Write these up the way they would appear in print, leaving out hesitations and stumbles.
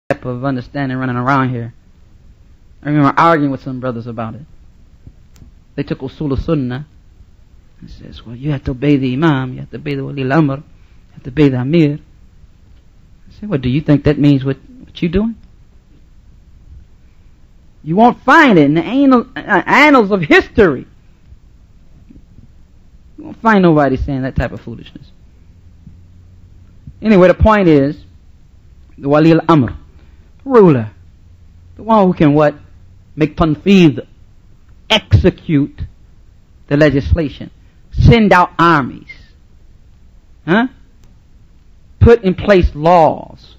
type of understanding running around here. I remember arguing with some brothers about it. They took usool sunnah and says, well, you have to obey the Imaam, you have to obey the Wali al-Amr, you have to obey the Amir. I say, well, do you think that means what you're doing? You won't find it in the annals of history. You won't find nobody saying that type of foolishness. Anyway, the point is, the Wali al-Amr, ruler, the one who can what? Make tanfeed, execute the legislation, send out armies, put in place laws.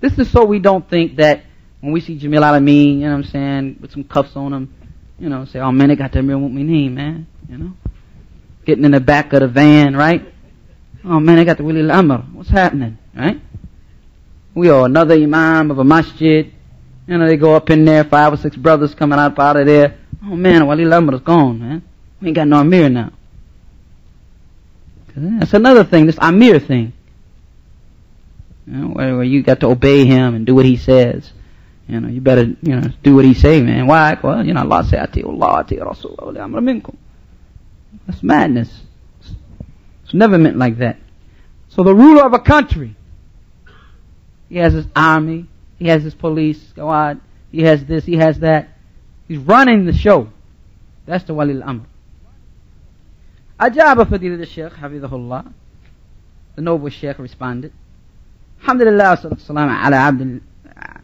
This is so we don't think that when we see Jamil Alameen, you know what I'm saying, with some cuffs on him, say, oh man, they got that real mu'mineen, man, getting in the back of the van, right? Oh man, they got the Wali al-Amr. What's happening, right? We are another Imam of a masjid. They go up in there, 5 or 6 brothers coming out of there. Oh man, Wali al-Amr is gone, man. We ain't got no Amir now. That's another thing, this Amir thing. Where you got to obey him and do what he says. You better, do what he say, man. Why? Well, Allah say, Ati Allah, Ati Rasul, Wali Amr minkum. That's madness. It's never meant like that. So the ruler of a country, he has his army, he has his police, squad, he has this, he has that. He's running the show. That's the Wali al-Amr. Ajaba Fadilat al-Shaykh, Hafidhahullah. The noble Shaykh responded, Alhamdulillah, sallallahu ala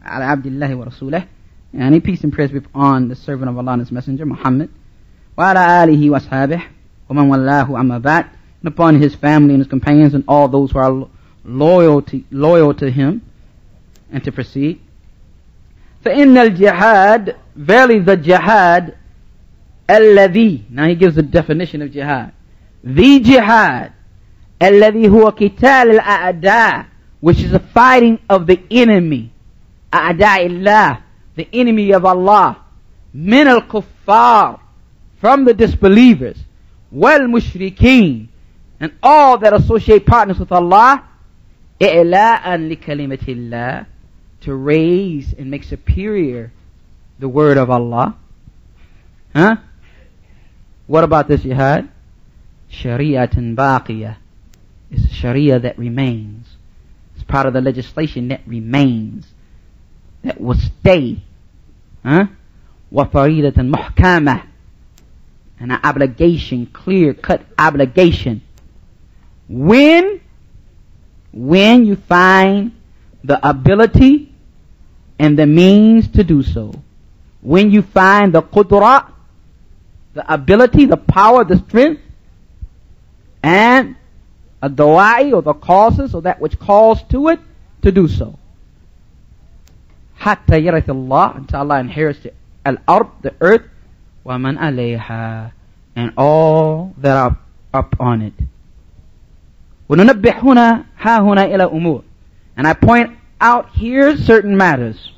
abdillahi wa rasulah. And peace and praise be upon the servant of Allah and his messenger, Muhammad. Wa ala alihi wa ashabih, wa man wallahu amma ba'd. And upon his family and his companions and all those who are loyal to him and to proceed. فَإِنَّ الْجِهَادِ, verily the jihad, الَّذِي, now he gives the definition of jihad. The jihad, الَّذِي هُوَ قِتَالِ الْأَعْدَاءِ, which is the fighting of the enemy, أَعْدَاءِ اللَّهِ, the enemy of Allah, مِنَ الْكُفَّارِ, from the disbelievers, وَالْمُشْرِكِينَ, and all that associate partners with Allah, إِعْلَاءً لِكَلِمَةِ اللَّهِ, to raise and make superior the word of Allah. What about this jihad? Shari'atun baqiyah. It's a sharia that remains. It's part of the legislation that remains, that will stay. وَفَرِيدَةٌ مُحْكَمَةٌ, and an obligation, clear-cut obligation. When you find the ability and the means to do so. When you find the qudra, the ability, the power, the strength, and a dawa'i, or the causes, or that which calls to it, to do so. Hatta yarith Allah, until Allah inherits the al-ard, the earth, wa man alayha, and all that are up on it. وَنُنَبِّحُ هُنَا هَا هُنَا إِلَى أُمُورٍ, and I point out here certain matters.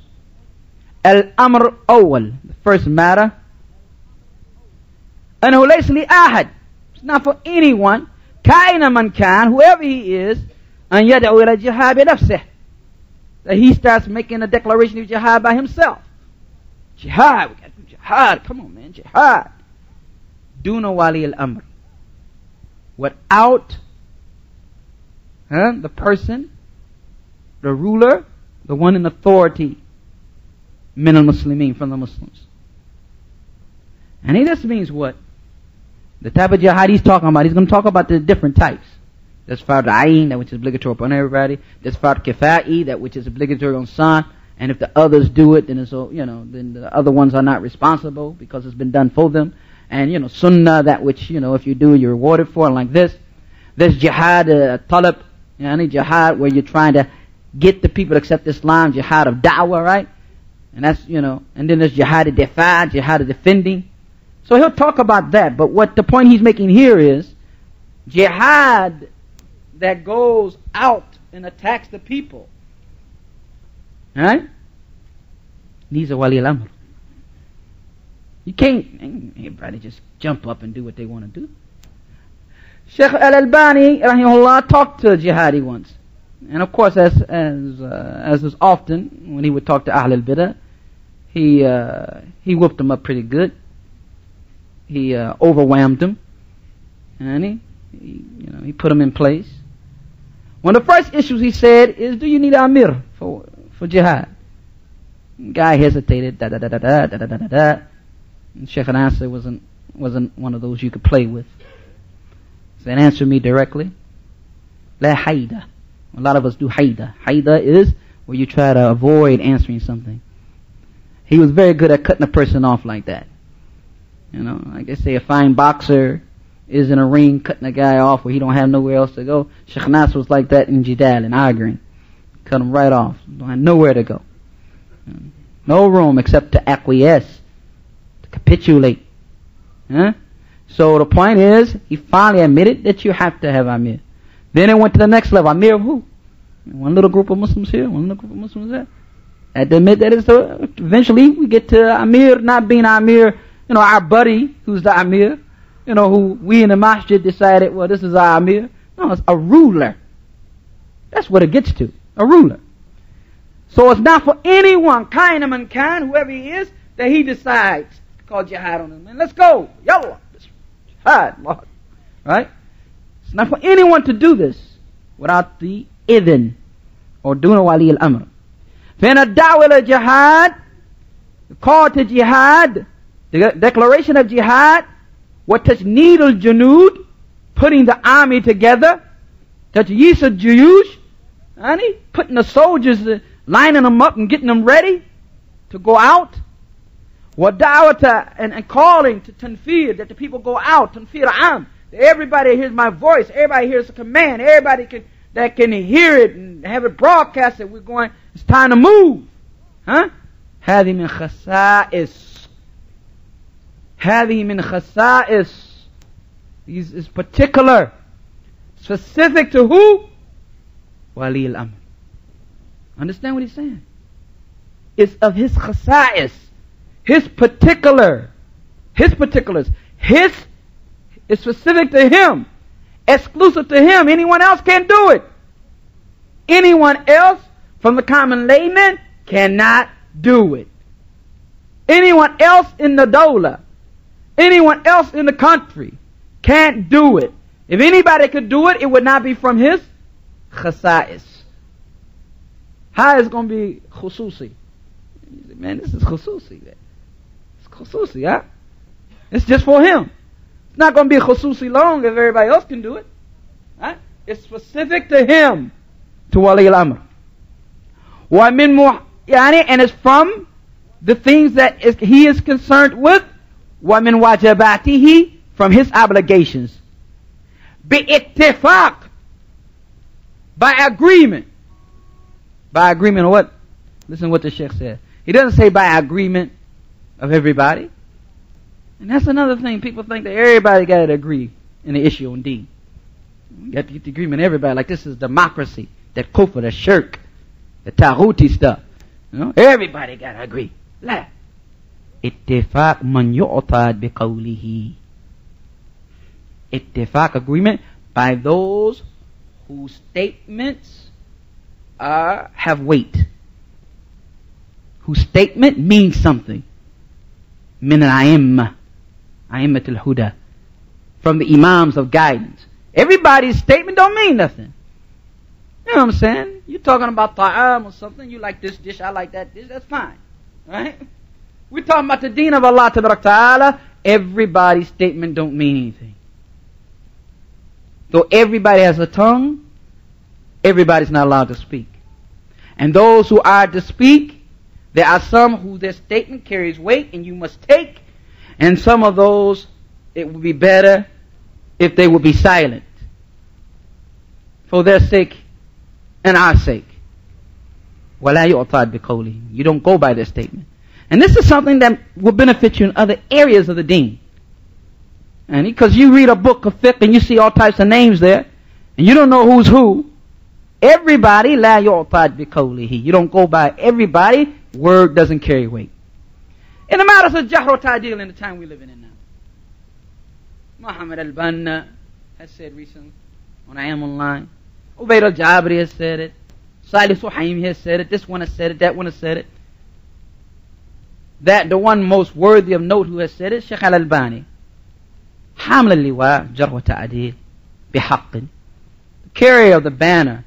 Al-Amr Awwal, the first matter. أَنَهُ لَيْسَ لِأَحَدٍ, it's not for anyone, كَائِنَ مَنْ كَانَ, whoever he is, أَنْ يَدْعُوا إِلَى جِهَادِ بِنَفْسِهِ, that he starts making a declaration of jihad by himself. Jihad, we got to do jihad, come on man, jihad. Duna Wali al-Amr, without the person, the ruler, the one in authority, min al-Muslimin, from the Muslims. And this means what? The type of jihad he's talking about, he's going to talk about the different types. There's fard ayn, that which is obligatory upon everybody. There's fard kifa'i, that which is obligatory on some. And if the others do it, then then the other ones are not responsible because it's been done for them. And sunnah, that which if you do, you're rewarded for, and like this. There's jihad talab, jihad where you're trying to get the people to accept Islam, jihad of da'wah, right? And that's, and then there's jihad of difa, jihad of defending. So he'll talk about that, but what the point he's making here is, jihad that goes out and attacks the people, right? These are Wali al-Amr. You can't, everybody just jump up and do what they want to do. Shaykh al-Albani, rahimahullah, talked to a jihadi once. And of course, as is often, when he would talk to Ahl al-Bidah, he whooped them up pretty good. He overwhelmed them. And he put them in place. One of the first issues he said is, do you need an amir for jihad? Guy hesitated, And Sheikh answer wasn't one of those you could play with. He said, answer me directly. La haida. A lot of us do haida. Haida is where you try to avoid answering something. He was very good at cutting a person off like that. Like they say, a fine boxer is in a ring cutting a guy off where he don't have nowhere else to go. Sheikh Nas was like that in Jidal, in arguing. Cut him right off. Don't have nowhere to go. No room except to acquiesce, to capitulate. So the point is, he finally admitted that you have to have Amir. Then it went to the next level. Amir of who? One little group of Muslims here, one little group of Muslims there. I had to admit that eventually we get to Amir not being Amir, our buddy who's the Amir, who we in the masjid decided, well, this is our Amir. No, it's a ruler. That's what it gets to, a ruler. So it's not for anyone, kaina man kan, whoever he is, that he decides to call jihad on him. And let's go, yallah, jihad, Lord. Right? It's not for anyone to do this without the idhn or duna wali al-amr. فإن الدعوة إلى jihad, the call to jihad, the declaration of jihad, وتجنيد الجنود, putting the army together, تجيس الجيوش, putting the soldiers, lining them up and getting them ready to go out. وَدَعْوَةَ, and calling to tanfir, that the people go out, tanfir am. Everybody hears my voice, everybody hears the command, everybody that can hear it and have it broadcasted. We're going, it's time to move. هذه من خصائص. هذه من خصائص. Is particular, specific to who? Wali al-amr. Understand what he's saying? It's of his khasa'is, his particulars. His is specific to him, exclusive to him. Anyone else can't do it. Anyone else from the common layman cannot do it. Anyone else in the dawla, anyone else in the country can't do it. If anybody could do it, it would not be from his khasa'is. How is it going to be khususi? Man, this is khususi. It's khususi, huh? It's just for him. It's not going to be khususi long if everybody else can do it. Right? It's specific to him, to Wali al-Amr. And it's from the things that he is concerned with. وَمِن وَاجِبَاتِهِ, from his obligations. بِإِتِّفَاق, by agreement. By agreement of what? Listen to what the Sheikh said. He doesn't say by agreement of everybody. And that's another thing. People think that everybody got to agree in the issue on deen. You got to get the agreement of everybody. Like this is democracy. That kufr, that shirk, the taghuti stuff. Everybody got to agree. La. Ittifaq man yu'tad biqawlihi. Ittifaq, agreement by those whose statements have weight. Whose statement means something. Min al-a'imma, a'immat al-huda, from the imams of guidance. Everybody's statement don't mean nothing. You know what I'm saying? You're talking about ta'am or something. You like this dish, I like that dish. That's fine. Right? We're talking about the deen of Allah Ta'ala. Everybody's statement don't mean anything. Though everybody has a tongue, everybody's not allowed to speak. And those who are to speak, there are some who their statement carries weight and you must take. And some of those, it would be better if they would be silent. For their sake and our sake. وَلَا يُعْطَادْ بِقَوْلِهِ. You don't go by their statement. And this is something that will benefit you in other areas of the deen. And because you read a book of fiqh and you see all types of names there, and you don't know who's who, everybody, la yu'tad biqawlihi. You don't go by everybody, word doesn't carry weight. In the matters of jahr wa ta'dil in the time we live in now. Muhammad al-Banna has said recently, when I am online, Ubayd al-Jabri has said it. Salih Suhaim has said it. This one has said it. That one has said it. That the one most worthy of note who has said it, Shaykh al-Albani. حامل اللواء جرح وتعديل بحق. The carrier of the banner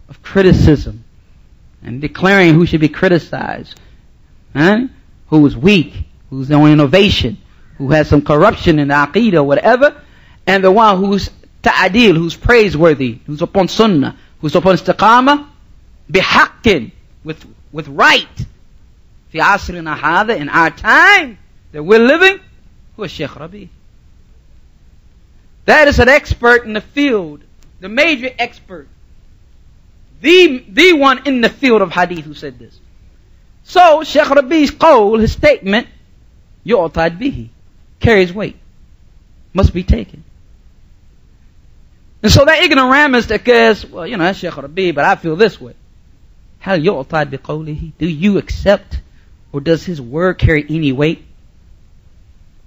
of criticism and declaring who should be criticized. Who is weak, who's on innovation, who has some corruption in the aqeedah or whatever, and the one who's ta'adil, who's praiseworthy, who's upon sunnah, who's upon istiqamah, bihaqqin, with right. Fi asrina hadha, in our time that we're living, who is Shaykh Rabi. That is an expert in the field, the major expert, the one in the field of hadith who said this. So Shaykh Rabi's qawl, his statement, yu'tad bihi, carries weight, must be taken. And so that ignoramus that says, well, that's Shaykh Rabi, but I feel this way. Hal yu'tad bi qawlihi, do you accept, or does his word carry any weight?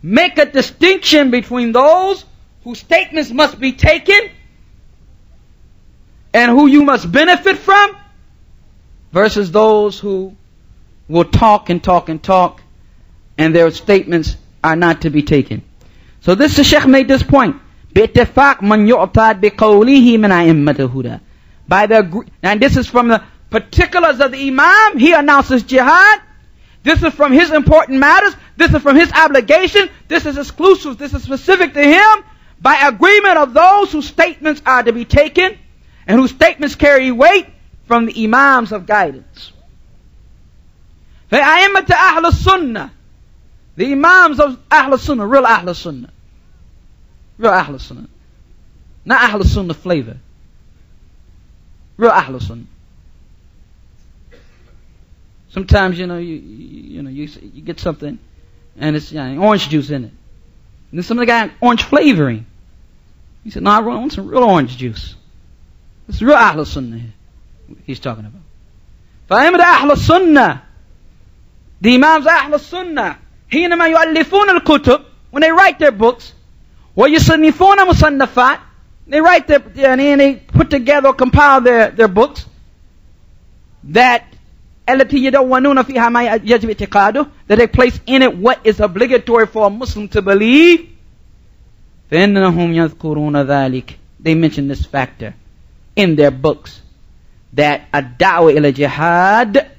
Make a distinction between those whose statements must be taken and who you must benefit from, versus those who will talk and talk and talk, and their statements are not to be taken. So the Shaykh made this point. بِاتِّفَاقْ مَنْ يُعْتَادْ بِقَوْلِهِ مِنْ أَئِمَّةِ الْهُدَى. And this is from the particulars of the Imam. He announces jihad. This is from his important matters. This is from his obligation. This is exclusive. This is specific to him. By agreement of those whose statements are to be taken and whose statements carry weight from the Imams of guidance. فَأَئِمَّةُ أَهْلُ السُّنَّةِ, the Imams of Ahl Sunnah, real Ahl Sunnah. Real Ahl Sunnah. Not Ahl Sunnah flavor. Real Ahl Sunnah. Sometimes, you get something and it's orange juice in it. And then somebody got orange flavoring. He said, no, I want some real orange juice. This is real Ahl Sunnah here he's talking about. فَأَئِمَّةُ أَهْلُ السُّنَّةِ, the Imams Ahl Sunnah, حينما يؤلفون الكتب, when they write their books, ويصنفون مصنفات, they write and they put together or compile their books, that التي يدونون فيها ما يجب اعتقاده, that they place in it what is obligatory for a Muslim to believe. فإنهم يذكرون ذلك, they mention this factor in their books, that ad-da'wa ila jihad,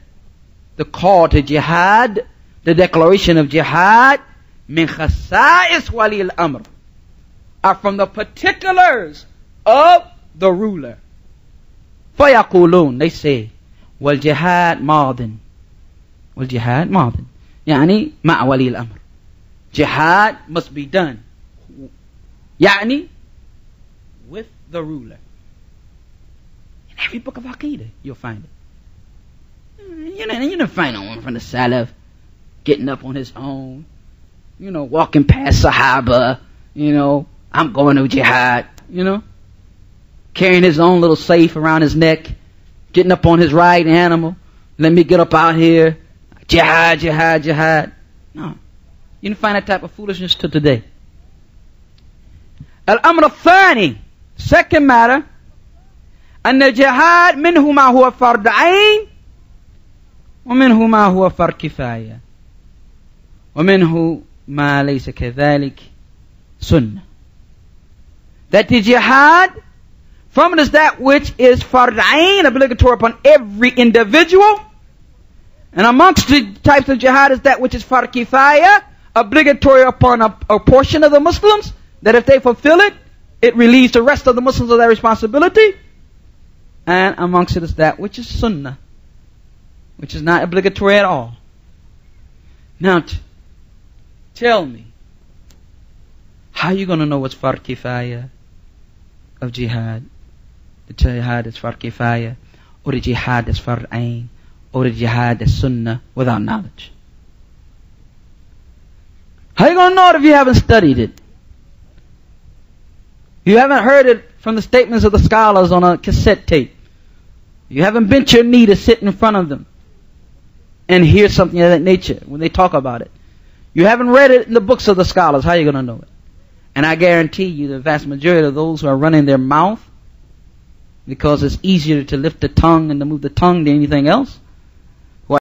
the call to jihad, the declaration of jihad, min khasa'is wali al-amr, are from the particulars of the ruler. فَيَقُولُونَ, they say, وَالْجِهَادْ مَاضٍ, وَالْجِهَادْ مَاضٍ, يعني مع ولي الأمر. Jihad must be done, يعني with the ruler. In every book of Aqeedah you'll find it. You don't find no one from the Salaf getting up on his own, walking past Sahaba, I'm going to jihad, carrying his own little safe around his neck, getting up on his ride animal, let me get up out here, jihad, jihad, jihad. No. You didn't find that type of foolishness till today. Al-Amr al-Thani, second matter, أن الجهاد منه ما هو فرض عين ومنه ما هو فرض كفاية ومنه ما ليس كذلك سنة. That the jihad, from it is that which is fard ain, obligatory upon every individual, and amongst the types of jihad is that which is fard kifaya, obligatory upon a portion of the Muslims, that if they fulfill it, it relieves the rest of the Muslims of their responsibility. And amongst it is that which is sunnah, which is not obligatory at all. Now, tell me, how are you going to know what's fard kifaya of jihad? The jihad is fard kifaya, or the jihad is fard ain, or the jihad is sunnah, without knowledge? How are you going to know it if you haven't studied it? You haven't heard it from the statements of the scholars on a cassette tape. You haven't bent your knee to sit in front of them and hear something of that nature when they talk about it. You haven't read it in the books of the scholars. How are you going to know it? And I guarantee you the vast majority of those who are running their mouth, because it's easier to lift the tongue and to move the tongue than anything else.